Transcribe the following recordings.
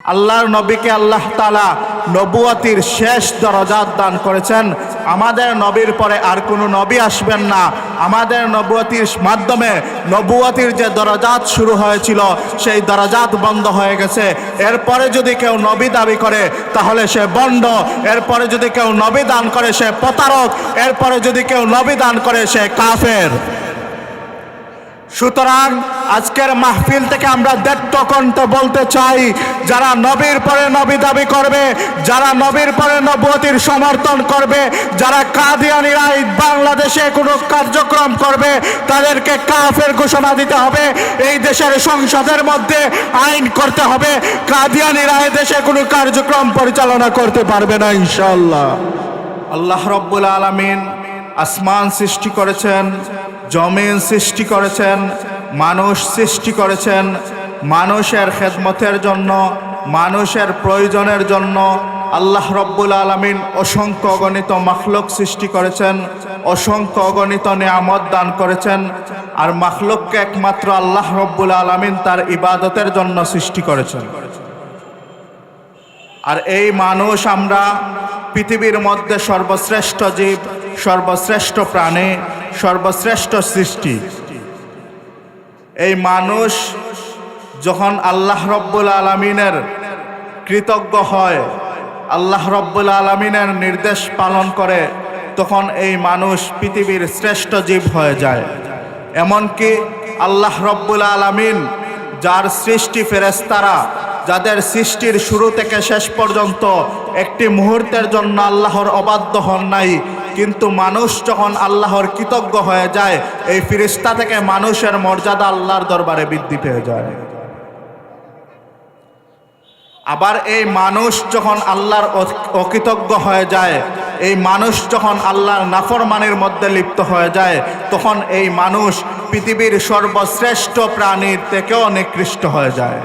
আল্লাহর নবীকে আল্লাহ তাআলা নবুয়তির শেষ দরজাত দান করেছেন। আমাদের নবীর পরে আর কোনো নবী আসবেন না। আমাদের নবুয়তির মাধ্যমে নবুয়তির যে দরজাত শুরু হয়েছিল সেই দরজাত বন্ধ হয়ে গেছে। এরপরে যদি কেউ নবী দাবি করে তাহলে সে বন্ড, এরপরে যদি কেউ নবী দান করে সে প্রতারক, এরপরে যদি কেউ নবী দান করে সে কাফের। সুতরাং আজকের মাহফিল থেকে আমরা দৃঢ় কণ্ঠে বলতে চাই, যারা নবীর পরে নবী দাবি করবে, যারা নবীর পরে নবুয়তির সমর্থন করবে, যারা কাদিয়ানীরা বাংলাদেশে কোনো কার্যক্রম করবে তাদেরকে কাফের ঘোষণা দিতে হবে। এই দেশের সংসদের মধ্যে আইন করতে হবে, কাদিয়ানীরা এই দেশে কোনো কার্যক্রম পরিচালনা করতে পারবে না ইনশাআল্লাহ। আল্লাহ রাব্বুল আলামিন আসমান সৃষ্টি করেছেন, জমিন সৃষ্টি করেছেন, মানুষ সৃষ্টি করেছেন মানুষের খেদমতের জন্য, মানুষের প্রয়োজনের জন্য। আল্লাহ রাব্বুল আলামিন অসংখ্য অগণিত মাখলুক সৃষ্টি করেছেন, অসংখ্য অগণিত নিয়ামত দান করেছেন। আর মাখলুককে একমাত্র আল্লাহ রাব্বুল আলামিন তার ইবাদতের জন্য সৃষ্টি করেছেন। আর এই মানুষ আমরা পৃথিবীর মধ্যে সর্বশ্রেষ্ঠ জীব, সর্বশ্রেষ্ঠ প্রাণী, সর্বশ্রেষ্ঠ সৃষ্টি। এই মানুষ যখন আল্লাহ রাব্বুল আলামিনের কৃতজ্ঞ হয়, আল্লাহ রাব্বুল আলামিনের নির্দেশ পালন করে, তখন এই মানুষ পৃথিবীর শ্রেষ্ঠ জীব হয়ে যায়। এমনকি আল্লাহ রাব্বুল আলামিন যার সৃষ্টি ফেরেশতারা, যাদের সৃষ্টির শুরু থেকে শেষ পর্যন্ত একটি মুহূর্তের জন্য আল্লাহর অবাধ্য হন নাই, কিন্তু মানুষ যখন আল্লাহর কৃতজ্ঞ হয়ে যায়, এই ফেরেশতা থেকে মানুষের মর্যাদা আল্লাহর দরবারে বৃদ্ধি পেয়ে যায়। আবার এই মানুষ যখন আল্লাহর অকৃতজ্ঞ হয়ে যায়, এই মানুষ যখন আল্লাহর নাফরমানির মধ্যে লিপ্ত হয়ে যায়, তখন এই মানুষ পৃথিবীর সর্বশ্রেষ্ঠ প্রাণীর থেকেও নিকৃষ্ট হয়ে যায়।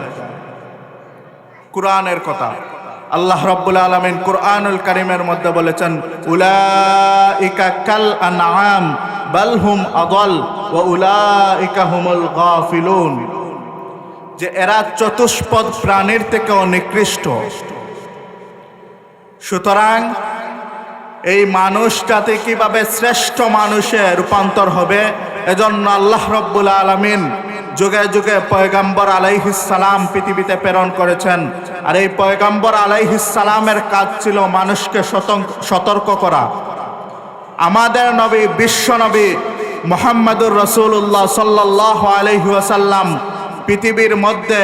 কুরআনের কথা আল্লাহ রাব্বুল আলামিন কুরআনুল কারীমের মধ্যে বলেছেন, উলাইকা কাল আনআম বাল হুম আদাল ওয়া উলাইকা হুমুল গাফিলুন, যে এরা চতুষ্পদ প্রাণীর থেকেও নিকৃষ্ট। সুতরাং এই মানুষটাতে কিভাবে শ্রেষ্ঠ মানুষে রূপান্তর হবে, এজন্য আল্লাহ রাব্বুল আলামিন যুগে যুগে পয়গম্বর আলাইহিস সালাম পৃথিবীতে প্রেরণ করেছেন। আর এই পয়গম্বর আলাইহিস সালামের কাজ ছিল মানুষকে সতর্ক করা। আমাদের নবী, বিশ্ব নবী মুহাম্মদুর রাসূলুল্লাহ সাল্লাল্লাহু আলাইহি ওয়াসাল্লাম পৃথিবীর মধ্যে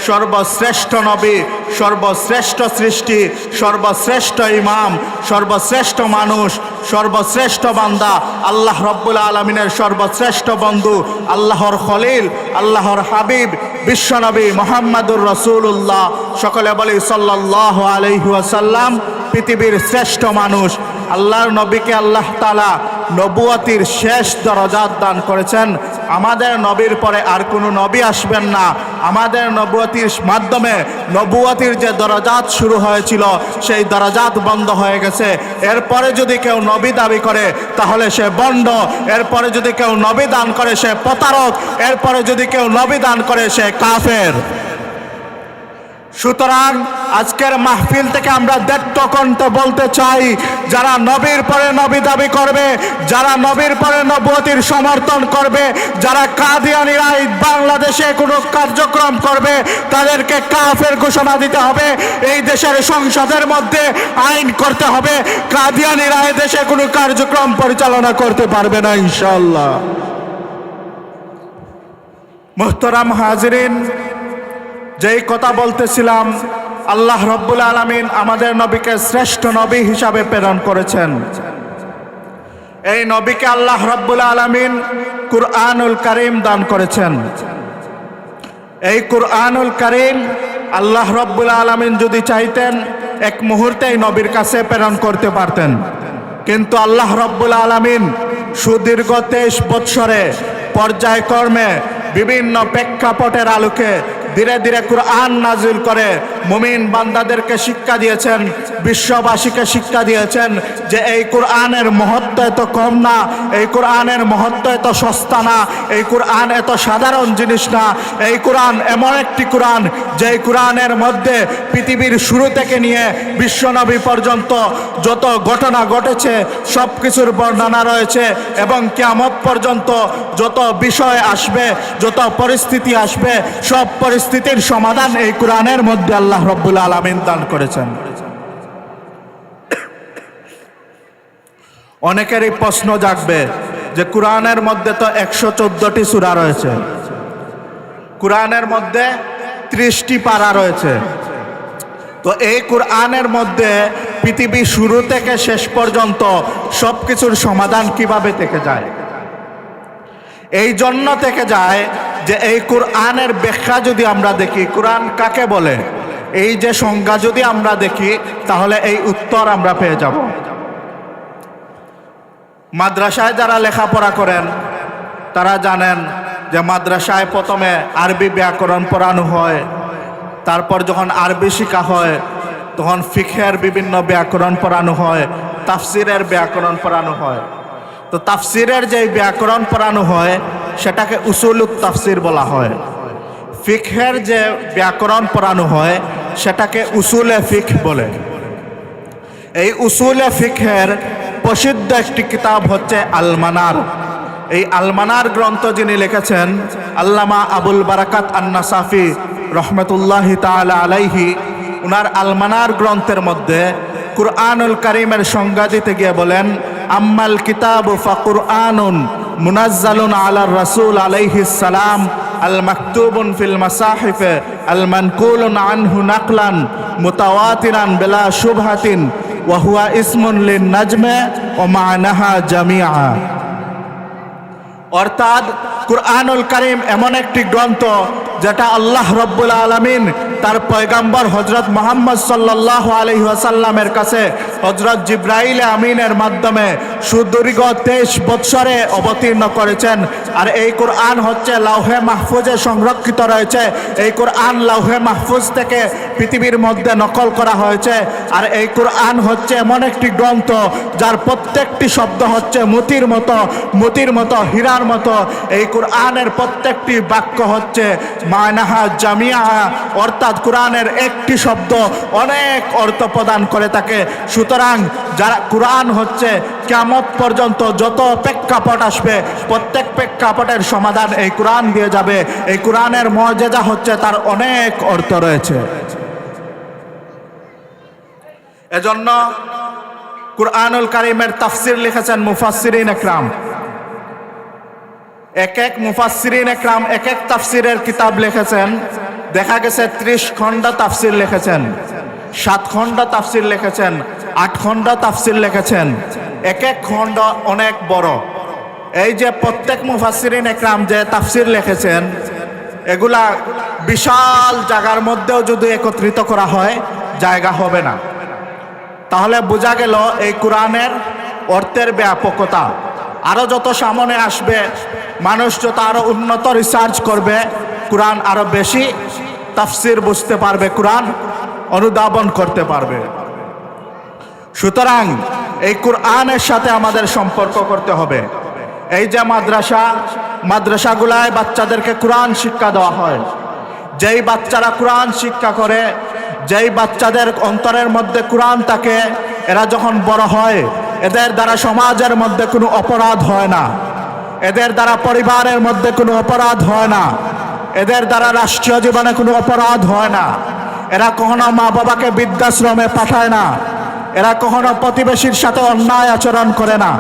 সর্বশ্রেষ্ঠ নবী, সর্বশ্রেষ্ঠ সৃষ্টি, সর্বশ্রেষ্ঠ ইমাম, সর্বশ্রেষ্ঠ মানুষ, সর্বশ্রেষ্ঠ বান্দা, আল্লাহ রাব্বুল আলামিনের সর্বশ্রেষ্ঠ বন্ধু, আল্লাহর খলিল, আল্লাহর হাবিব, বিশ্বনবী মুহাম্মদুর রাসূলুল্লাহ, সকলে বলি সাল্লাল্লাহু আলাইহি ওয়াসাল্লাম পৃথিবীর শ্রেষ্ঠ মানুষ। আল্লাহর নবীকে আল্লাহ তাআলা নবুয়তির শেষ দরজাত দান করেছেন। আমাদের নবীর পরে আর কোনো নবী আসবেন না। আমাদের নবুয়তির মাধ্যমে নবুয়তির যে দরজাত শুরু হয়েছিল সেই দরজাত বন্ধ হয়ে গেছে। এরপরে যদি কেউ নবী দাবি করে তাহলে সে বন্ড, এরপরে যদি কেউ নবী দান করে সে প্রতারক, এরপরে যদি কেউ নবী দান করে সে কাফের। সুতরাং আজকের মাহফিল থেকে আমরা দৃঢ় কণ্ঠে বলতে চাই, যারা নবীর পরে নবী দাবি করবে, যারা নবীর পরে নবুয়তির সমর্থন করবে, যারা কাদিয়ানীরা বাংলাদেশে কোনো কার্যক্রম করবে তাদেরকে কাফের ঘোষণা দিতে হবে। এই দেশের সংসদের মধ্যে আইন করতে হবে, কাদিয়ানীরা এই দেশে কোনো কার্যক্রম পরিচালনা করতে পারবে না ইনশাআল্লাহ। মুহতারাম হাজিরিন, যেই কথা বলতেছিলাম, আল্লাহ রাব্বুল আলামিন আমাদের নবীকে শ্রেষ্ঠ নবী হিসাবে প্রেরণ করেছেন। এই নবীকে আল্লাহ রাব্বুল আলামিন কুরআনুল কারীম দান করেছেন। এই কুরআনুল কারীম আল্লাহ রাব্বুল আলামিন যদি চাইতেন এক মুহূর্তেই নবীর কাছে প্রেরণ করতে পারতেন, কিন্তু আল্লাহ রাব্বুল আলামিন সুদীর্ঘ 23 বৎসরে পর্যায়ক্রমে বিভিন্ন প্রেক্ষাপটের আলোকে ধীরে ধীরে কুরআন নাজিল করে মুমিন বান্দাদেরকে শিক্ষা দিয়েছেন, বিশ্ববাসীকে শিক্ষা দিয়েছেন যে এই কোরআনের মহত্ব এত কম না, এই কোরআনের মহত্ব এত সস্তা না, এই কোরআন এত সাধারণ জিনিস না। এই কোরআন এমন একটি কোরআন যে কোরআনের মধ্যে পৃথিবীর শুরু থেকে নিয়ে বিশ্বনবী পর্যন্ত যত ঘটনা ঘটেছে সব কিছুর বর্ণনা রয়েছে, এবং কিয়ামত পর্যন্ত যত বিষয় আসবে, যত পরিস্থিতি আসবে, সব পরিস্থিতির সমাধান এই কোরআনের মধ্যে আল্লাহ রাব্বুল আলামিন দান করেছেন। অনেকেরই প্রশ্ন জাগবে যে কোরআনের মধ্যে তো 114টি সূরা রয়েছে, কোরআনের মধ্যে 30টি পারা রয়েছে, তো এই কোরআনের মধ্যে পৃথিবী শুরু থেকে শেষ পর্যন্ত সব কিছুর সমাধান কিভাবে থেকে যায়? এই জন্য থেকে যায় যে এই কোরআনের ব্যাখ্যা যদি আমরা দেখি, কোরআন কাকে বলে, এই যে সংজ্ঞা যদি আমরা দেখি, তাহলে এই উত্তর আমরা পেয়ে যাব। মাদ্রাসায় যারা লেখাপড়া করেন তারা জানেন যে মাদ্রাসায় প্রথমে আরবি ব্যাকরণ পড়ানো হয়, তারপর যখন আরবি শেখা হয় তখন ফিকহের বিভিন্ন ব্যাকরণ পড়ানো হয়, তাফসিরের ব্যাকরণ পড়ানো হয়। তো তাফসিরের যে ব্যাকরণ পড়ানো হয় সেটাকে উসুলুত তাফসির বলা হয়। ফিকহের যে ব্যাকরণ পড়ানো হয় সেটাকে উসুলে ফিক বলে। এই উসুলে ফিকহের প্রসিদ্ধ একটি কিতাব হচ্ছে আল মানার। এই আল মানার গ্রন্থ যিনি লিখেছেন আল্লামা আবুল বারাকাত আন-নাসাফি রহমতুল্লাহি তাআলা আলাইহি, উনার আল মানার গ্রন্থের মধ্যে কুরআনুল কারীমের সংজ্ঞা দিতে গিয়ে বলেন, আম্মাল কিতাবু ফাকুরআনুন মুনাজ্জালুন আলার রাসূল আলাইহিস সালাম আল মাকতুবুন ফিল মাসাহিফে আল মানকুলুন আনহু নাকলান মুতাওয়াতিরান বিলা শুবহাতিন ওয়া হুয়া ইসমুন লিন নাজমে ওয়া মা'নাহা জামিআ। অর্থাৎ কুরআনুল কারীম এমন একটি গ্রন্থ যেটা আল্লাহ রাব্বুল আলামিন তার পয়গাম্বর হযরত মুহাম্মদ সাল্লাল্লাহু আলাইহি ওয়াসাল্লামের কাছে হযরত জিবরাইল আমিনের মাধ্যমে সুদীর্ঘ 23 বৎসরে অবতীর্ণ করেছেন। আর এই কোরআন হচ্ছে লাউহে মাহফুজে সংরক্ষিত রয়েছে। এই কোরআন লাউহে মাহফুজ থেকে পৃথিবীর মধ্যে নকল করা হয়েছে। আর এই কোরআন হচ্ছে এমন একটি গ্রন্থ যার প্রত্যেকটি শব্দ হচ্ছে মতির মতো হীরার মতো। এই কোরআনের প্রত্যেকটি বাক্য হচ্ছে মা'নাহা জামিআ, অর্থাৎ কোরআনের একটি শব্দ অনেক অর্থ প্রদান করে থাকে। সুতরাং যারা কোরআন হচ্ছে কিয়ামত পর্যন্ত যত প্রেক্ষাপট আসবে প্রত্যেক প্রেক্ষাপটের সমাধান এই কোরআন দিয়ে যাবে। এই কোরআনের মুআজিজা হচ্ছে তার অনেক অর্থ রয়েছে। এজন্য কুরআনুল কারীমের তাফসীর লিখেছেন মুফাসসিরিন একরাম। এক এক মুফাসসিরিন একরাম এক এক তাফসীরের কিতাব লিখেছেন। দেখা গেছে 30 খণ্ড তাফসীর লিখেছেন, 7 খণ্ড তাফসীর লিখেছেন, 8 খণ্ড তাফসীর লিখেছেন। এক এক খণ্ড অনেক বড়। এই যে প্রত্যেক মুফাসসিরিন একরাম যে তাফসীর লিখেছেন, এগুলা বিশাল জায়গার মধ্যেও যদি একত্রিত করা হয় জায়গা হবে না। তাহলে বোঝা গেল এই কোরআনের অর্থের ব্যাপকতা। আরো যত সামনে আসবে, মানুষ যত আরো উন্নত রিসার্চ করবে, কোরআন আরো বেশি তাফসীর বুঝতে পারবে, কোরআন অনুধাবন করতে পারবে। সুতরাং এই কোরআনের সাথে আমাদের সম্পর্ক করতে হবে। এই যে মাদ্রাসাগুলায় বাচ্চাদেরকে কোরআন শিক্ষা দেওয়া হয়, যেই বাচ্চারা কোরআন শিক্ষা করে, যেই বাচ্চাদের অন্তরের মধ্যে কোরআন থাকে, এরা যখন বড় হয় এদের দ্বারা সমাজের মধ্যে কোনো অপরাধ হয় না, এদের দ্বারা পরিবারের মধ্যে কোনো অপরাধ হয় না, এদের দ্বারা রাষ্ট্রীয় জীবনে কোনো অপরাধ হয় না। এরা কখনো মা বাবাকে বৃদ্ধাশ্রমে পাঠায় না, এরা কখনো প্রতিবেশীর সাথে অন্যায় আচরণ করে না,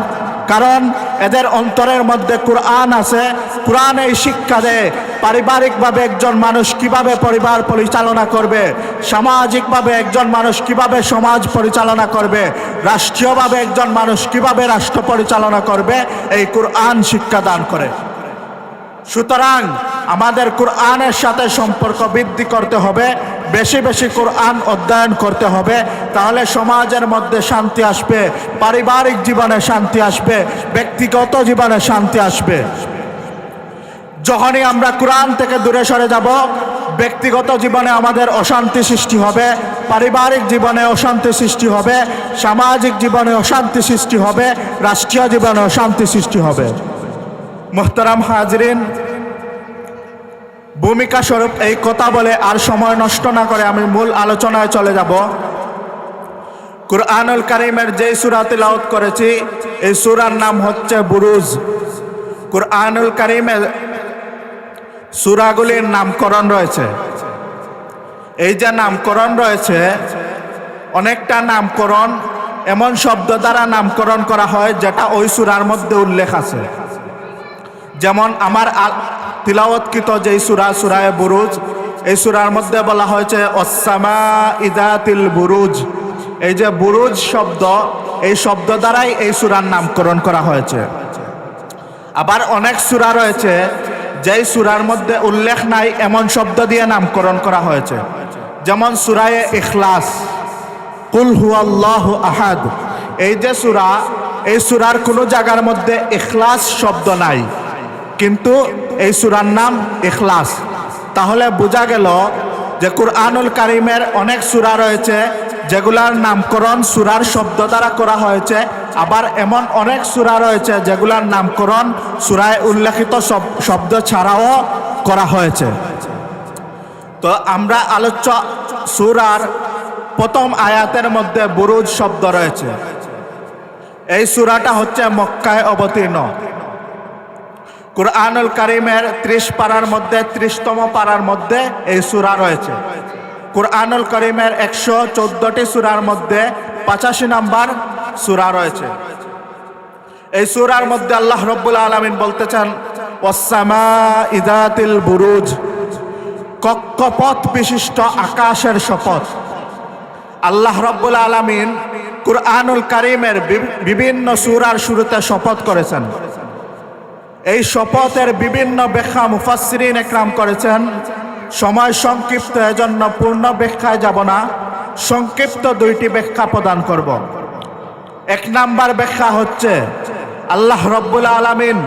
কারণ এদের অন্তরের মধ্যে কোরআন আছে। কোরআন এই শিক্ষা দেয় পারিবারিকভাবে একজন মানুষ কিভাবে পরিবার পরিচালনা করবে, সামাজিকভাবে একজন মানুষ কিভাবে সমাজ পরিচালনা করবে, রাষ্ট্রীয়ভাবে একজন মানুষ কিভাবে রাষ্ট্র পরিচালনা করবে, এই কোরআন শিক্ষা দান করে। সুতরাং আমাদের কোরআনের সাথে সম্পর্ক বৃদ্ধি করতে হবে, বেশি বেশি কোরআন অধ্যয়ন করতে হবে। তাহলে সমাজের মধ্যে শান্তি আসবে, পারিবারিক জীবনে শান্তি আসবে, ব্যক্তিগত জীবনে শান্তি আসবে। যখনই আমরা কোরআন থেকে দূরে সরে যাব, ব্যক্তিগত জীবনে আমাদের অশান্তি সৃষ্টি হবে, পারিবারিক জীবনে অশান্তি সৃষ্টি হবে, সামাজিক জীবনে অশান্তি সৃষ্টি হবে, রাষ্ট্রীয় জীবনে অশান্তি সৃষ্টি হবে। মুহতারাম হাজরিন, ভূমিকা স্বরূপ এই কথা বলে আর সময় নষ্ট না করে আমি মূল আলোচনায় চলে যাব। কুরআনুল কারীমের যে সূরা তিলাওয়াত করেছি এই সূরার নাম হচ্ছে বুরুজ। কুরআনুল কারীমের সূরাগুলির নামকরণ রয়েছে। এই যে নামকরণ রয়েছে, অনেকটা নামকরণ এমন শব্দ দ্বারা নামকরণ করা হয় যেটা ওই সূরার মধ্যে উল্লেখ আছে। যেমন আমার তিলাওয়াতকৃত যেই সূরা, সূরায়ে বুরুজ, এই সূরার মধ্যে বলা হয়েছে ওয়াস-সামাঈ যাতিল বুরুজ। এই যে বুরুজ শব্দ, এই শব্দ দ্বারাই এই সূরার নামকরণ করা হয়েছে। আবার অনেক সূরা রয়েছে যেই সূরার মধ্যে উল্লেখ নাই এমন শব্দ দিয়ে নামকরণ করা হয়েছে। যেমন সূরায়ে ইখলাস, কুল হুয়াল্লাহু আহাদ। এই যে সূরা, এই সূরার কোনো জায়গার মধ্যে ইখলাস শব্দ নাই, কিন্তু এই সূরার নাম ইখলাস। তাহলে বোঝা গেল যে কুরআনুল কারীমের অনেক সূরা রয়েছে যেগুলার নামকরণ সূরার শব্দ দ্বারা করা হয়েছে, আবার এমন অনেক সূরা রয়েছে যেগুলার নামকরণ সূরায় উল্লেখিত শব্দ ছাড়াও করা হয়েছে। তো আমরা আলোচ্য সূরার প্রথম আয়াতের মধ্যে বুরুজ শব্দ রয়েছে। এই সূরাটা হচ্ছে মক্কায় অবতীর্ণ। কুরআনুল কারীমের 30 পারার মধ্যে 30তম পারার মধ্যে এই সূরা রয়েছে। কুরআনুল কারীমের 114টি সূরার মধ্যে 85 নম্বর সূরা রয়েছে। এই সূরার মধ্যে আল্লাহ রাব্বুল আলামিন বলতেছেন ওয়াস-সামাঈ যাতিল বুরুজ, কক্ষপথ বিশিষ্ট আকাশের শপথ। আল্লাহ রাব্বুল আলামিন কুরআনুল কারীমের বিভিন্ন সূরার শুরুতে শপথ করেছেন। এই শপথের বিভিন্ন ব্যাখ্যা মুফাসসিরিন একরাম করেছেন। সময় সংক্ষিপ্ত, এজন্য পূর্ণ ব্যাখ্যায় যাব না, সংক্ষিপ্ত 2টি ব্যাখ্যা প্রদান করব। 1 নাম্বার ব্যাখ্যা হচ্ছে আল্লাহ রাব্বুল আলামিন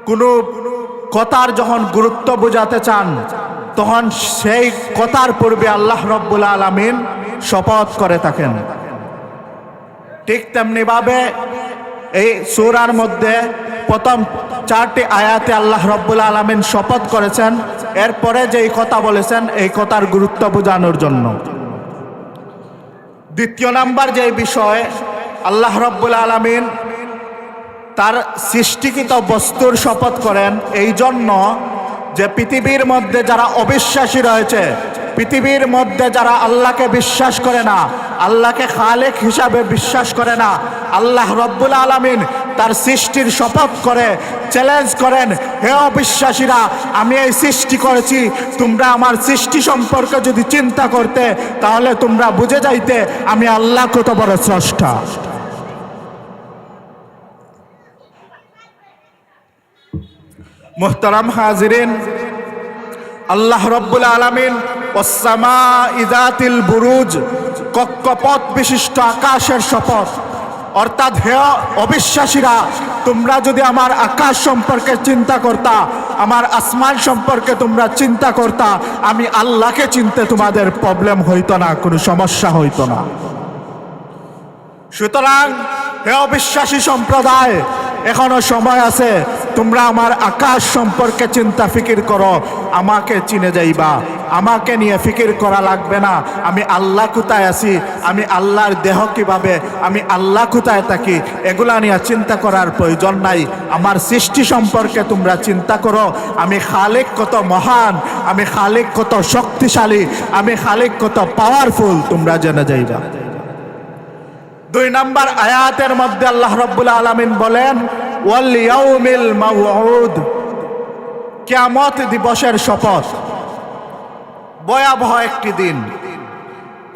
কোনো কথার যখন গুরুত্ব বোঝাতে চান তখন সেই কথার পূর্বে আল্লাহ রাব্বুল আলামিন শপথ করে থাকেন। ঠিক তেমনি ভাবে এই সূরার মধ্যে প্রথম 4টি আয়াতে আল্লাহ রাব্বুল আলামিন শপথ করেছেন, এরপরে যেই কথা বলেছেন এই কথার গুরুত্ব বোঝানোর জন্য। দ্বিতীয় নাম্বার যে বিষয়, আল্লাহ রাব্বুল আলামিন তার সৃষ্টিকৃত বস্তুর শপথ করেন এই জন্য যে পৃথিবীর মধ্যে যারা অবিশ্বাসী রয়েছে, পৃথিবীর মধ্যে যারা আল্লাহকে বিশ্বাস করে না, আল্লাহকে খালেক হিসাবে বিশ্বাস করে না, আল্লাহ রাব্বুল আলামিন তার সৃষ্টির শপথ করে চ্যালেঞ্জ করেন, হে অবিশ্বাসীরা, আমি এই সৃষ্টি করেছি, তোমরা আমার সৃষ্টি সম্পর্কে যদি চিন্তা করতে তাহলে তোমরা বুঝে যাইতে আমি আল্লাহ কত বড় স্রষ্টা। মুহতারাম হাজিরিন, আল্লাহ রাব্বুল আলামিন ওয়াস-সামাঈ যাতিল বুরুজ, কক্ষপথ বিশিষ্ট আকাশের শপথ, অর্থাৎ হে অবিশ্বাসীরা, তোমরা যদি আমার আকাশ সম্পর্কে চিন্তা করতা, আমার আসমান সম্পর্কে তোমরা চিন্তা করতা, আমি আল্লাহকে চিনতে তোমাদের প্রবলেম হইতো না, কোনো সমস্যা হইতো না। সুতরাং হে অবিশ্বাসী সম্প্রদায়, এখনো সময় আছে, তোমরা আমার আকাশ সম্পর্কে চিন্তা ফিকির করো, আমাকে চিনে যাইবা, আমাকে নিয়ে ফিকির করা লাগবে না, আমি আল্লাহ কোথায় আছি, আমি আল্লাহর দেহ কিভাবে, আমি আল্লাহ কোথায় থাকি, এগুলা নিয়ে চিন্তা করার প্রয়োজন নাই। আমার সৃষ্টি সম্পর্কে তোমরা চিন্তা করো, আমি খালিক কত মহান, আমি খালিক কত শক্তিশালী, আমি খালিক কত পাওয়ারফুল, তোমরা জেনে যাইবা। 2 নম্বর আয়াতের মধ্যে আল্লাহ রাব্বুল আলামিন বলেন ওয়াল ইয়াউমিল মাউউদ, কিয়ামত দিবসের শপথ। ভয়াবহ একটি দিন।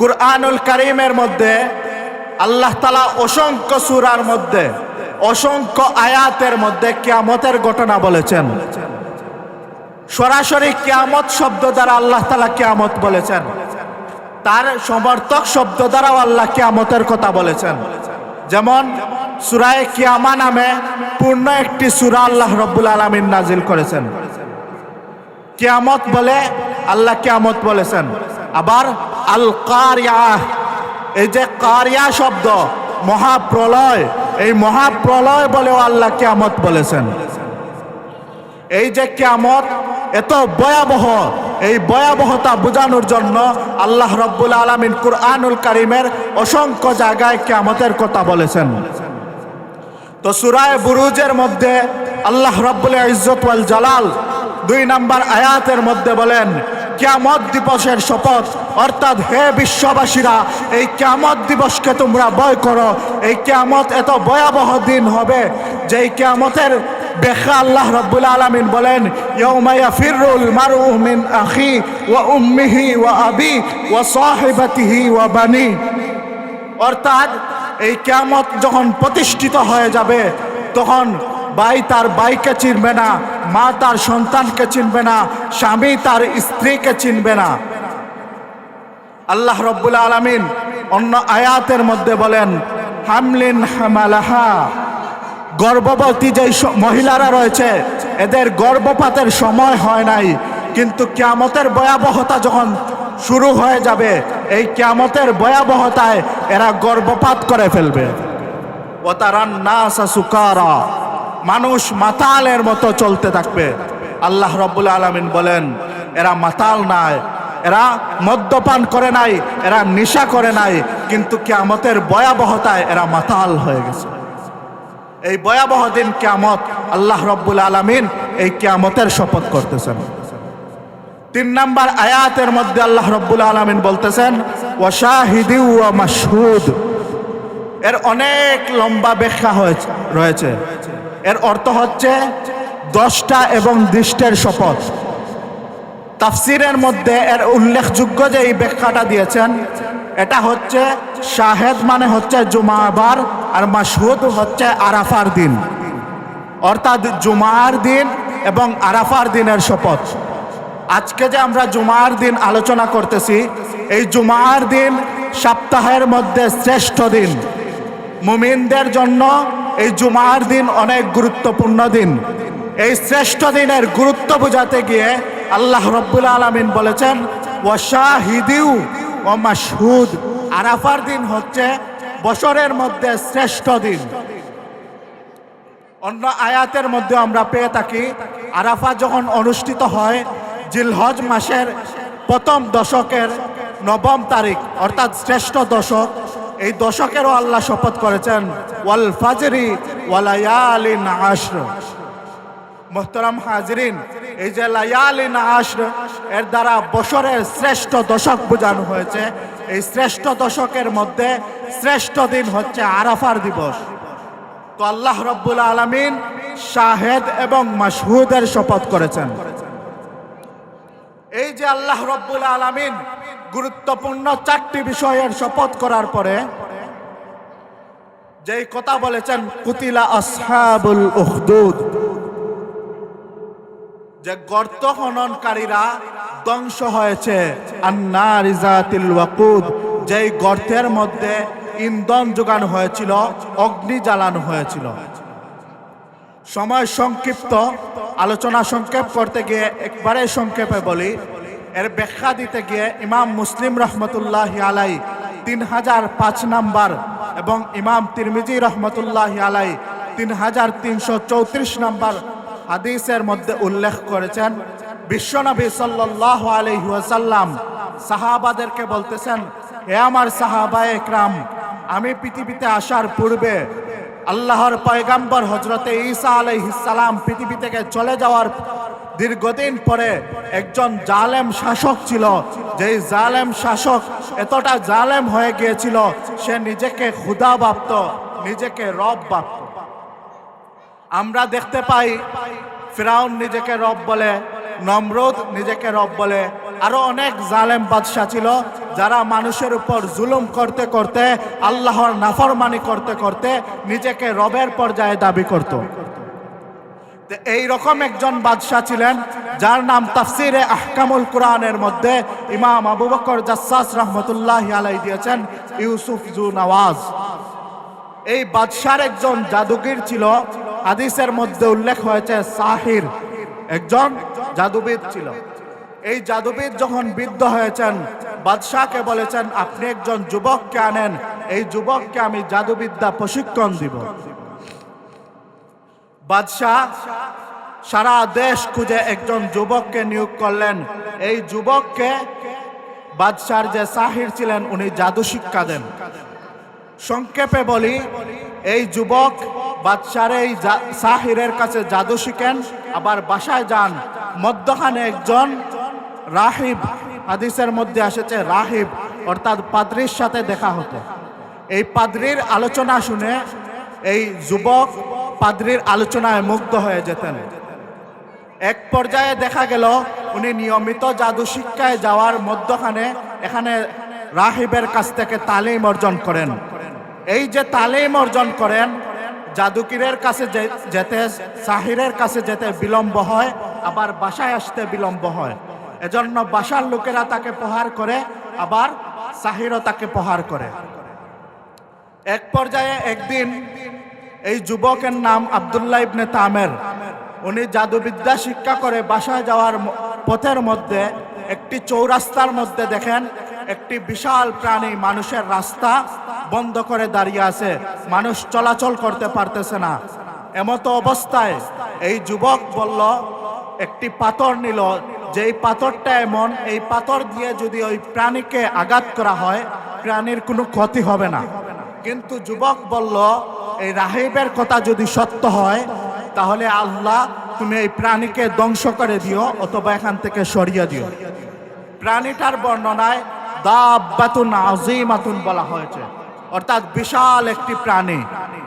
কুরআনুল কারীমের মধ্যে আল্লাহ তাআলা অসংখ্য সূরার মধ্যে, অসংখ্য আয়াতের মধ্যে কিয়ামতের ঘটনা বলেছেন। সরাসরি কিয়ামত শব্দ দ্বারা আল্লাহ তাআলা কিয়ামত বলেছেন, তার সমর্থক শব্দ দ্বারাও আল্লাহ কিয়ামতের কথা বলেছেন। যেমন সূরায়ে কিয়ামা নামে পূর্ণ একটি সূরা আল্লাহ রাব্বুল আলামিন নাজিল করেছেন। কিয়ামত বলে আল্লাহ কিয়ামত বলেছেন। আবার আল কারিয়াহ, এই যে কারিয়া শব্দ মহাপ্রলয়, এই মহাপ্রলয় বলেও আল্লাহ কিয়ামত বলেছেন। এই যে কিয়ামত এত ভয়াবহ, এই ভয়াবহতা বোঝানোর জন্য আল্লাহ রাব্বুল আলামিন কুরআনুল কারীমের অসংখ্য জায়গায় কিয়ামতের কথা বলেছেন। তো সূরা বুরুজের মধ্যে আল্লাহ রাব্বুল ইজ্জত ওয়াল জালাল 2 নম্বর আয়াতের মধ্যে বলেন, কিয়ামত দিবসের শপথ, অর্থাৎ হে বিশ্ববাসীরা, এই কিয়ামত দিবসকে তোমরা ভয় করো। এই কিয়ামত এত ভয়াবহ দিন হবে, যেই কিয়ামতের ব্যাখ্যা আল্লাহ রাব্বুল আলামিন বলেন, ইয়াউমা ইয়াফিরুল মারউ মিন আখি ওয়া উম্মিহি ওয়া আবি ওয়া সাহিবাতিহি ওয়া বানি। অর্থাৎ এই কিয়ামত যখন প্রতিষ্ঠিত হয়ে যাবে, তখন ভাই তার ভাইকে চিনবে না, মা তার সন্তানকে চিনবে না, স্বামী তার স্ত্রীকে চিনবে না। আল্লাহ রাব্বুল আলামিন অন্য আয়াতের মধ্যে বলেন, হামলিন হামালাহা, গর্ভবতী যে মহিলারা রয়েছে এদের গর্ভপাতের সময় হয় নাই, কিন্তু কিয়ামতের ভয়াবহতা যখন শুরু হয়ে যাবে, এই কিয়ামতের ভয়াবহতায় এরা গর্ভপাত করে ফেলবে। ওয়াতারান নাসা সুকারা, মানুষ মাতালের মতো চলতে থাকবে। আল্লাহ রাব্বুল আলামিন বলেন, এরা মাতাল নয়, এরা মদ্যপান করে নাই, এরা নেশা করে নাই, কিন্তু কিয়ামতের ভয়াবহতায় এরা মাতাল হয়ে গেছে। এই ভয়াবহ দিন কিয়ামত, আল্লাহ রাব্বুল আলামিন এই কিয়ামতের শপথ করতেছেন। 3 নম্বর আয়াতের মধ্যে আল্লাহ রাব্বুল আলামিন বলতেছেন, ওয়া শাহিদি ওয়া মাশহুদ। এর অনেক লম্বা ব্যাখ্যা রয়েছে। এর অর্থ হচ্ছে 10টা এবং দৃষ্টের শপথ। তাফসিরের মধ্যে এর উল্লেখযোগ্য যে এই ব্যাখ্যাটা দিয়েছেন, এটা হচ্ছে শাহেদ মানে হচ্ছে জুমাবার, আর মাশহুদ হচ্ছে আরাফার দিন, অর্থাৎ জুমার দিন এবং আরাফার দিনের শপথ। আজকে যে আমরা জুমার দিন আলোচনা করতেছি, এই জুমার দিন সপ্তাহের মধ্যে শ্রেষ্ঠ দিন। মুমিনদের জন্য এই জুমার দিন অনেক গুরুত্বপূর্ণ দিন। এই শ্রেষ্ঠ দিনের গুরুত্ব বোঝাতে গিয়ে আল্লাহ রাব্বুল আলামিন বলেছেন, ওয়া শাহিদিউ ওয়া মাশহুদ। আরাফার দিন হচ্ছে বছরের মধ্যে শ্রেষ্ঠ দিন। অন্য আয়াতের মধ্যে আমরা পেয়ে থাকি, আরাফা যখন অনুষ্ঠিত হয় জিলহজ মাসের প্রথম দশকের 9 তারিখ, অর্থাৎ শ্রেষ্ঠ দশক। এই দশকেরও আল্লাহ শপথ করেছেন, ওয়াল ফাজরি ওয়া লায়ালিন আশর। মুহতারাম হাজিরিন, এই যে লায়ালিন আশর, এর দ্বারা বছরের শ্রেষ্ঠ দশক বোঝানো হয়েছে। এই শ্রেষ্ঠ দশকের মধ্যে শ্রেষ্ঠ দিন হচ্ছে আরাফার দিবস। তো আল্লাহ রাব্বুল আলামিন শাহেদ এবং মাশহুদের শপথ করেছেন। এই যে আল্লাহ রাব্বুল আলামিন গুরুত্বপূর্ণ 4টি বিষয়ের শপথ করার পরে যেই কথা বলেছেন, কুতিলা আসহাবুল উখদুদ, যে গর্ত খননকারীরা ধ্বংস হয়েছে, আন্নারি যাতিল ওয়াকুদ, যেই গর্তের মধ্যে ইন্ধন যোগানো হয়েছিল, অগ্নি জ্বালানো হয়েছিল। সময় সংক্ষিপ্ত, আলোচনা সংক্ষেপ করতে গিয়ে একবারে সংক্ষেপে বলি। এর ব্যাখ্যা দিতে গিয়ে ইমাম মুসলিম রহমতুল্লাহি আলাই 3005 নম্বর এবং ইমাম তিরমিজি রহমতুল্লাহি আলাই 3334 নম্বর হাদিসের মধ্যে উল্লেখ করেছেন, বিশ্বনবী সাল্লাল্লাহু আলাইহি ওয়াসাল্লাম সাহাবাদেরকে বলতেছেন, হে আমার সাহাবায়ে একরাম, আমি পৃথিবীতে আসার পূর্বে আল্লাহর পয়গাম্বর হযরতে ঈসা আলাইহিস সালাম পৃথিবী থেকে চলে যাওয়ার দীর্ঘদিন পরে একজন জালেম শাসক ছিল। যেই জালেম শাসক এতটা জালেম হয়ে গিয়েছিল, সে নিজেকে খোদা ভাবত, নিজেকে রব ভাবত। আমরা দেখতে পাই ফিরাউন নিজেকে রব বলে, নমরুদ নিজেকে রব বলে, আরো অনেক জালেম বাদশা ছিল যারা মানুষের উপর জুলুম করতে করতে, আল্লাহর নাফরমানি করতে করতে নিজেকে রবের পর্যায়ে দাবি করত। এই রকম একজন বাদশা ছিলেন যার নাম তাফসিরে আহকামুল কুরআনের মধ্যে ইমাম আবু বকর জাসসাস রাহমাতুল্লাহি আলাইহি দিয়েছেন, ইউসুফ জু নওয়াজ। এই বাদশার একজন জাদুগির ছিল, হাদিসের মধ্যে উল্লেখ হয়েছে সাহির, একজন জাদুবিদ ছিল। এই জাদুবিদ যখন বৃদ্ধ হয়েছেন, বাদশাহকে বলেছেন আপনি একজন যুবককে আনেন, এই যুবককে আমি জাদুবিদ্যা প্রশিক্ষণ দিব। বাদশাহ সারা দেশ খুঁজে একজন যুবককে নিয়োগ করলেন। এই যুবককে বাদশার যে সাহির ছিলেন উনি জাদু শিক্ষা দেন। সংক্ষেপে বলি, এই যুবক বাদশার এই সাহিরের কাছে জাদু শিখেন, আবার বাসায় যান। মধ্যখানে একজন রাহিব, হাদিসের মধ্যে এসেছে রাহিব অর্থাৎ পাদ্রীর সাথে দেখা হতো। এই পাদ্রীর আলোচনা শুনে এই যুবক পাদ্রীর আলোচনায় মুগ্ধ হয়ে যেতেন। এক পর্যায়ে দেখা গেল উনি নিয়মিত জাদু শিক্ষায় যাওয়ার মধ্যখানে এখানে রাহিবের কাছ থেকে তালিম অর্জন করেন। এই যে তালিম অর্জন করেন, জাদুকিরের কাছে যেতে, সাহিরের কাছে যেতে বিলম্ব হয়, আবার বাসায় আসতে বিলম্ব হয়। এজন্য বাসার লোকেরা তাকে প্রহার করে, আবার সাহিরও তাকে প্রহার করে। এক পর্যায়ে একদিন এই যুবকের নাম আব্দুল্লাহ ইবনে তামের, উনি জাদুবিদ্যা শিক্ষা করে বাসায় যাওয়ার পথের মধ্যে একটি চৌরাস্তার মধ্যে দেখেন একটি বিশাল প্রাণী মানুষের রাস্তা বন্ধ করে দাঁড়িয়ে আছে, মানুষ চলাচল করতে পারতেছে না। এমতো অবস্থায় এই যুবক বলল, একটি পাথর নিল, যেই পাথরটা এমন, এই পাথর দিয়ে যদি ওই প্রাণীকে আঘাত করা হয় প্রাণীর কোনো ক্ষতি হবে না। কিন্তু যুবক বলল, এই রাহিবের কথা যদি সত্য হয় তাহলে আল্লাহ তুমি এই প্রাণীকে ধ্বংস করে দিও অথবা এখান থেকে সরিয়ে দিও। প্রাণীটার বর্ণনায় দাব্বাতুন আযীমাতুন বলা হয়েছে, অর্থাৎ বিশাল একটি প্রাণী।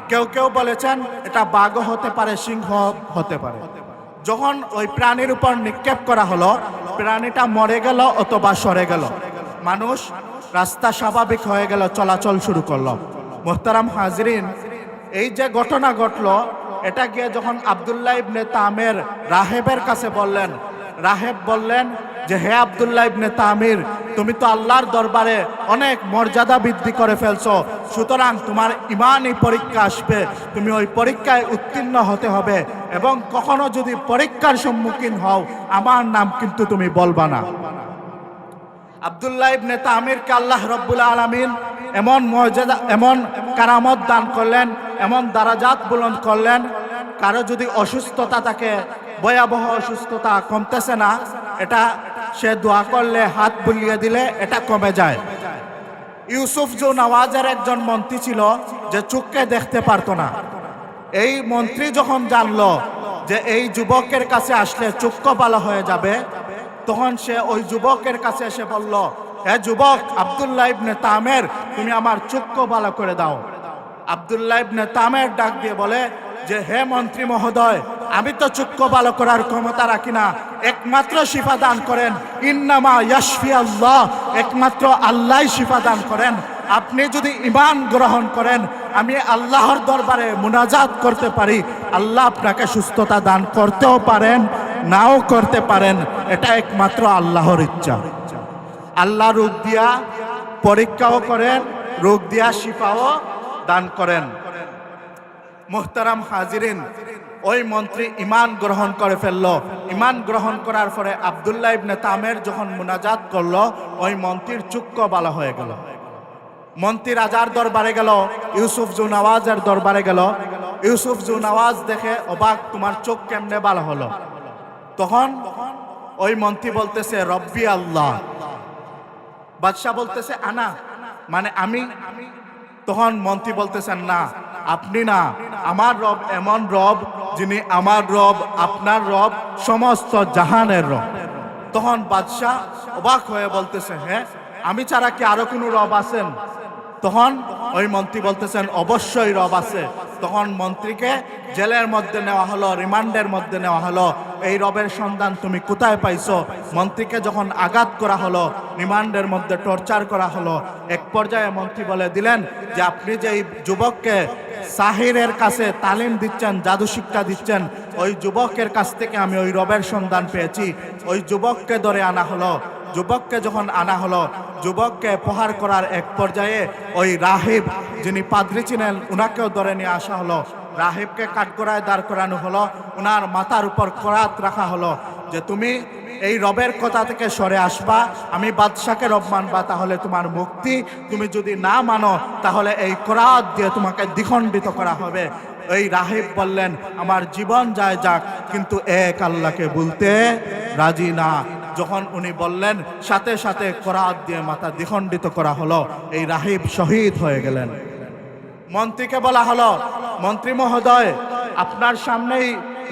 কেউ কেউ বলেছেন এটা বাঘও হতে পারে, সিংহ হতে পারে। যখন ওই প্রাণীর উপর নিক্ষেপ করা হলো, প্রাণীটা মরে গেল অথবা সরে গেল, মানুষ রাস্তা স্বাভাবিক হয়ে গেল, চলাচল শুরু করলো। মুহতারাম হাজরিন, এই যে ঘটনা ঘটলো, এটা গিয়ে যখন আব্দুল্লাহ ইবনে তামের রাহেবের কাছে বললেন, রাহেব বললেন যে হে আব্দুল্লাহ ইবনে তামির, তুমি তো আল্লাহর দরবারে অনেক মর্যাদা বৃদ্ধি করে ফেলছো, সুতরাং তোমার ইমানই পরীক্ষা আসবে, তুমি ওই পরীক্ষায় উত্তীর্ণ হতে হবে, এবং কখনো যদি পরীক্ষার সম্মুখীন হও আমার নাম কিন্তু তুমি বলবা না। আব্দুল্লাহ ইবনে তামিরকে আল্লাহ রাব্বুল আলামিন এমন মর্যাদা, এমন কারামত দান করলেন, এমন দারাজাত বুলন্দ করলেন, কারো যদি অসুস্থতা থাকে, ভয়াবহ অসুস্থতা, কমতেছে না, এটা সে দোয়া করলে, হাত বুলিয়ে দিলে এটা কমে যায়। ইউসুফ জু নওয়াজের একজন মন্ত্রী ছিল যে চোখকে দেখতে পারতো না। এই মন্ত্রী যখন জানলো যে এই যুবকের কাছে আসলে চক্ষু ভালো হয়ে যাবে, তখন সে ওই যুবকের কাছে এসে বলল, হে যুবক আব্দুল্লাহ ইবনে তামের, তুমি আমার চক্ষু ভালো করে দাও। আব্দুল্লাহ ইবনে তামের ডাক দিয়ে বলে যে হে মন্ত্রী মহোদয়, আমি তো চক্ষু ভালো করার ক্ষমতা রাখি না, একমাত্র শিফা দান করেন, ইন্নামা ইয়াশফি আল্লাহ, একমাত্র আল্লাহই শিফা দান করেন। আপনি যদি ঈমান গ্রহণ করেন, আমি আল্লাহর দরবারে মুনাজাত করতে পারি, আল্লাহ আপনাকে সুস্থতা দান করতেও পারেন, নাও করতে পারেন, এটা একমাত্র আল্লাহর ইচ্ছা। আল্লাহ রোগ দিয়া পরীক্ষাও করেন, রোগ দিয়া শিফাও দান করেন। মুহতারাম হাজিরিন, ওই মন্ত্রী ঈমান গ্রহণ করে ফেলল। ঈমান গ্রহণ করার পরে আব্দুল্লাহ ইবনে তামের যখন মুনাজাত করলো, ওই মন্ত্রীর চক্ষু ভালো হয়ে গেল। মন্ত্রী রাজার দরবারে গেল, ইউসুফ জু নওয়াজের দরবারে গেল। ইউসুফ জু নওয়াজ দেখে অবাক, তোমার চোখ কেমনে ভালো হলো? তখন ওই মন্ত্রী বলতেছে রব্বি আল্লাহ। বাদশাহ বলতেছে আনা, মানে আমি। তখন মন্ত্রী বলতেছেন না, আপনি না, আমার রব এমন রব যিনি আমার রব, আপনার রব সমস্ত জাহানের রব। তখন বাদশাহ অবাক হয়ে বলতেছে, হ্যাঁ, আমি ছাড়া কি আরো কোনো রব আছেন? তখন ওই মন্ত্রী বলতেছেন অবশ্যই রব আছে। তখন মন্ত্রীকে জেলের মধ্যে নেওয়া হলো, রিমান্ডের মধ্যে নেওয়া হলো। এই রবের সন্ধান তুমি কোথায় পাইছো? মন্ত্রীকে যখন আঘাত করা হলো, রিমান্ডের মধ্যে টর্চার করা হলো, এক পর্যায়ে মন্ত্রী বলে দিলেন যে আপনি যে এই যুবককে সাহিরের কাছে তালিম দিচ্ছেন, জাদু শিক্ষা দিচ্ছেন, ওই যুবকের কাছ থেকে আমি ওই রবের সন্ধান পেয়েছি। ওই যুবককে ধরে আনা হলো। যুবককে যখন আনা হলো, যুবককে প্রহার করার এক পর্যায়ে ওই রাহিব যিনি পাদ্রী ছিলেন উনাকেও ধরে নিয়ে আসা হলো। রাহিবকে কাঠগড়ায় দাঁড় করানো হলো, উনার মাথার উপর করাত রাখা হলো যে তুমি এই রবের কথা থেকে সরে আসবা, আমি বাদশাকে রব মানবা, তাহলে তোমার মুক্তি। তুমি যদি না মানো তাহলে এই কোরআন দিয়ে তোমাকে দ্বিখণ্ডিত করা হবে। এই রাহিব বললেন আমার জীবন যায় যাক, কিন্তু এক আল্লাহকে বলতে রাজি না। যখন উনি বললেন সাথে সাথে কোরআন দিয়ে মাথা দ্বিখণ্ডিত করা হলো, এই রাহিব শহীদ হয়ে গেলেন। মন্ত্রীকে বলা হলো, মন্ত্রী মহোদয় আপনার সামনেই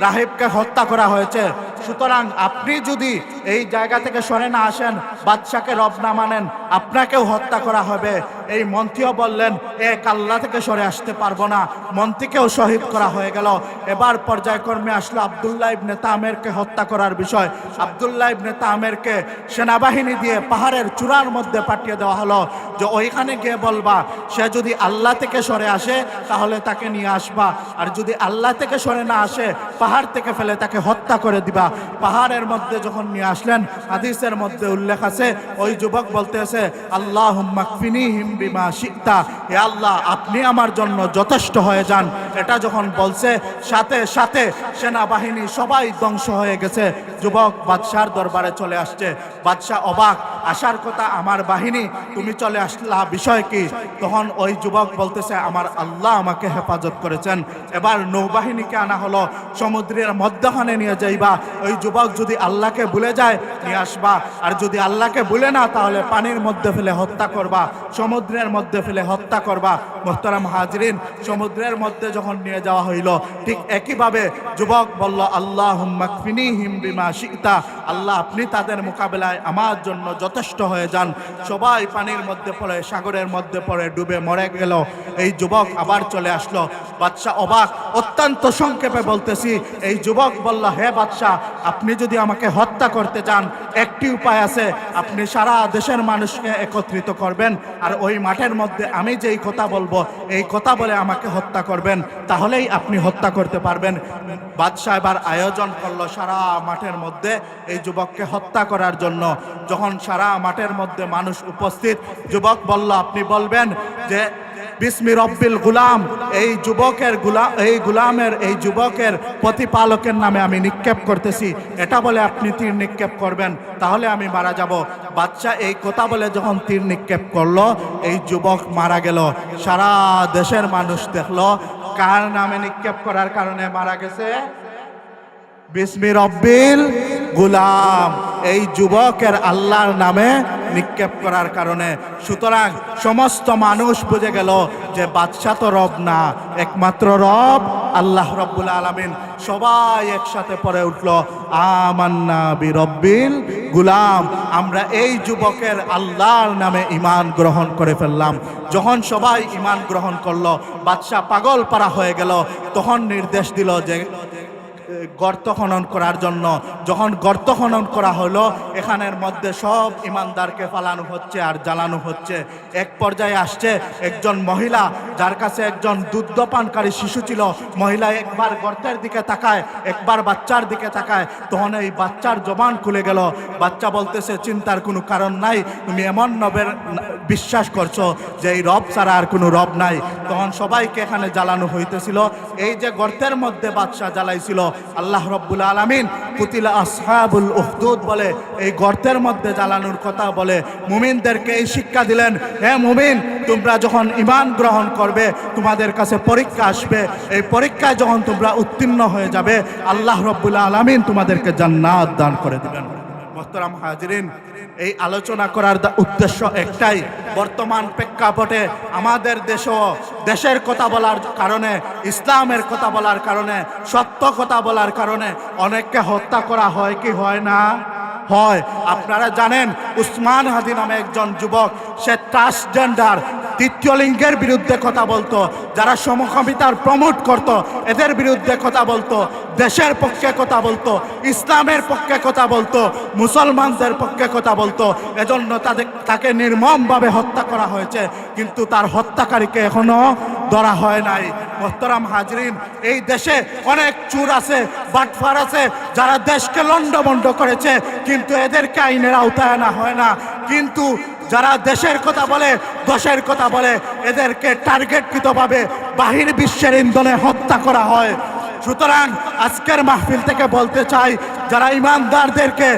রাহিবকে হত্যা করা হয়েছে, সুতরাং আপনি যদি এই জায়গা থেকে সরে না আসেন, বাদশাকে রব না মানেন, আপনাকেও হত্যা করা হবে। এই মন্ত্রীও বললেন এক আল্লাহ থেকে সরে আসতে পারবো না, মন্ত্রীকেও শহীদ করা হয়ে গেল। এবার পর্যায়ক্রমে আসলো আব্দুল্লাহ ইবনে তামেরকে হত্যা করার বিষয়। আব্দুল্লাহ ইবনে তামেরকে সেনাবাহিনী দিয়ে পাহাড়ের চূড়ার মধ্যে পাঠিয়ে দেওয়া হলো যে ওইখানে গিয়ে বলবা সে যদি আল্লাহ থেকে সরে আসে তাহলে তাকে নিয়ে আসবা, আর যদি আল্লাহ থেকে সরে না আসে পাহাড় থেকে ফেলে তাকে হত্যা করে দিবা। পাহাড়ের মধ্যে যখন নিয়ে আসলেন, হাদিসের মধ্যে উল্লেখ আছে ওই যুবক বলতেছে আল্লাহুম্মা কফিনিহিম বিমা শিতা, হে আল্লাহ আপনি আমার জন্য যথেষ্ট হয়ে যান। এটা যখন বলছে সাথে সাথে সেনাবাহিনী সবাই ধ্বংস হয়ে গেছে। যুবক বাদশার দরবারে চলে আসছে। বাদশাহ অবাক, আসার কথা আমার বাহিনী, তুমি চলে আসলা, বিষয় কি? তখন ওই যুবক বলতেছে আমার আল্লাহ আমাকে হেফাজত করেছেন। এবার নৌবাহিনীকে আনা হলো, সমুদ্রের মধ্যখানে নিয়ে যাইবা। ওই যুবক যদি আল্লাহকে ভুলে যায় নিয়ে আসবা, আর যদি আল্লাহকে ভুলে না তাহলে পানির মধ্যে ফেলে হত্যা করবা, সমুদ্রের মধ্যে ফেলে হত্যা করবা। মুহতারাম হাজরিন, সমুদ্রের মধ্যে যখন নিয়ে যাওয়া হইল, ঠিক একইভাবে যুবক বলল আল্লাহুম্মা কফিনিহিম বিমা শিতা, আল্লাহ আপনি তাদের মোকাবেলায় আমার জন্য যথেষ্ট হয়ে যান। সবাই পানির মধ্যে পড়ে, সাগরের মধ্যে পড়ে ডুবে মরে গেল। এই যুবক আবার চলে আসলো। বাদশাহ অবাক, অত্যন্ত সংক্ষেপে বলতেছি। এই যুবক বলল হে বাদশাহ, আপনি যদি আমাকে হত্যা করতে চান একটি উপায় আছে, আপনি সারা দেশের মানুষকে একত্রিত করবেন, আর ওই মাঠের মধ্যে আমি যেই কথা বলবো এই কথা বলে আমাকে হত্যা করবেন, তাহলেই আপনি হত্যা করতে পারবেন। বাদশাহ এবার আয়োজন করলো সারা মাঠের মধ্যে এই যুবককে হত্যা করার জন্য। যখন সারা মাঠের মধ্যে মানুষ উপস্থিত, যুবক বলল আপনি বলবেন যে বিসমি রব্বিল গুলাম, এই গুলামের এই যুবকের প্রতিপালকের নামে আমি নিক্ষেপ করতেছি, এটা বলে আপনি তীর নিক্ষেপ করবেন, তাহলে আমি মারা যাব। বাদশা এই কথা বলে যখন তীর নিক্ষেপ করলো, এই যুবক মারা গেল। সারা দেশের মানুষ দেখলো কার নামে নিক্ষেপ করার কারণে মারা গেছে, বিসমি রব্বিল গুলাম, এই যুবকের আল্লাহর নামে নিক্ষেপ করার কারণে। সুতরাং সমস্ত মানুষ বুঝে গেল যে বাদশা তো রব না, একমাত্র রব আল্লাহ রব্বুল আলামিন। সবাই একসাথে পড়ে উঠল আমান্না বিরব্বিল গুলাম, আমরা এই যুবকের আল্লাহর নামে ঈমান গ্রহণ করে ফেললাম। যখন সবাই ঈমান গ্রহণ করলো, বাদশা পাগল পারা হয়ে গেল। তখন নির্দেশ দিল যে গর্ত খনন করার জন্য। যখন গর্ত খনন করা হলো, এখানের মধ্যে সব ইমানদারকে ফালানো হচ্ছে আর জ্বালানো হচ্ছে। এক পর্যায়ে আসছে একজন মহিলা, যার কাছে একজন দুগ্ধপানকারী শিশু ছিল। মহিলা একবার গর্তের দিকে তাকায়, একবার বাচ্চার দিকে তাকায়। তখন এই বাচ্চার জবান খুলে গেল। বাচ্চা বলতেছে চিন্তার কোনো কারণ নাই, তুমি এমন রবের বিশ্বাস করছো যে এই রব ছাড়া আর কোনো রব নাই। তখন সবাইকে এখানে জ্বালানো হইতেছিল। এই যে গর্তের মধ্যে বাদশা জ্বালাইছিল, আল্লাহ রব্বুল আলামিন কুতিলা আসহাবুল উখদুদ বলে এই গর্তের মধ্যে জ্বালানোর কথা বলে মুমিনদেরকে এই শিক্ষা দিলেন, হে মুমিন, তোমরা যখন ঈমান গ্রহণ করবে তোমাদের কাছে পরীক্ষা আসবে। এই পরীক্ষায় যখন তোমরা উত্তীর্ণ হয়ে যাবে, আল্লাহ রব্বুল আলামিন তোমাদেরকে জান্নাত দান করে দিবেন। মুহতারাম হাজিরিন, এই আলোচনা করার উদ্দেশ্য একটাই, বর্তমান প্রেক্ষাপটে আমাদের দেশের কথা বলার কারণে, ইসলামের কথা বলার কারণে, সত্য কথা বলার কারণে অনেককে হত্যা করা হয় কি হয় না? হয়। আপনারা জানেন উসমান হাদি নামে একজন যুবক, সে ট্রান্সজেন্ডার, তৃতীয় লিঙ্গের বিরুদ্ধে কথা বলতো, যারা সমকামিতার প্রমোট করত এদের বিরুদ্ধে কথা বলতো, দেশের পক্ষে কথা বলতো, ইসলামের পক্ষে কথা বলতো, মুসলমানদের পক্ষে কথা বলতো। এজন্য তাকে নির্মমভাবে হত্যা করা হয়েছে, কিন্তু তার হত্যাকারীকে এখনো ধরা হয় নাই। মুহতারাম হাজরিন, এই দেশে অনেক চোর আছে, বাটফার আছে, যারা দেশকে লন্ডভন্ড করেছে, কিন্তু এদেরকে আইনের আওতায় আনা হয় না। কিন্তু যারা দেশের কথা বলে, দশের কথা বলে, এদেরকে টার্গেটকৃতভাবে বাহির বিশ্বের ইন্ধনে হত্যা করা হয়। সুতরাং আজকের মাহফিল থেকে বলতে চাই, যারা ইমানদারদেরকে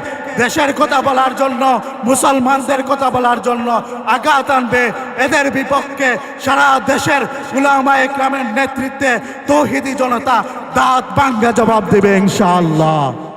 দেশের কথা বলার জন্য, মুসলমানদের কথা বলার জন্য আঘাত আনবে, এদের বিপক্ষে সারা দেশের উলামায়ে কেরামের নেতৃত্বে তৌহিদি জনতা দাঁত ভাঙ্গা জবাব দেবে ইনশাআল্লাহ।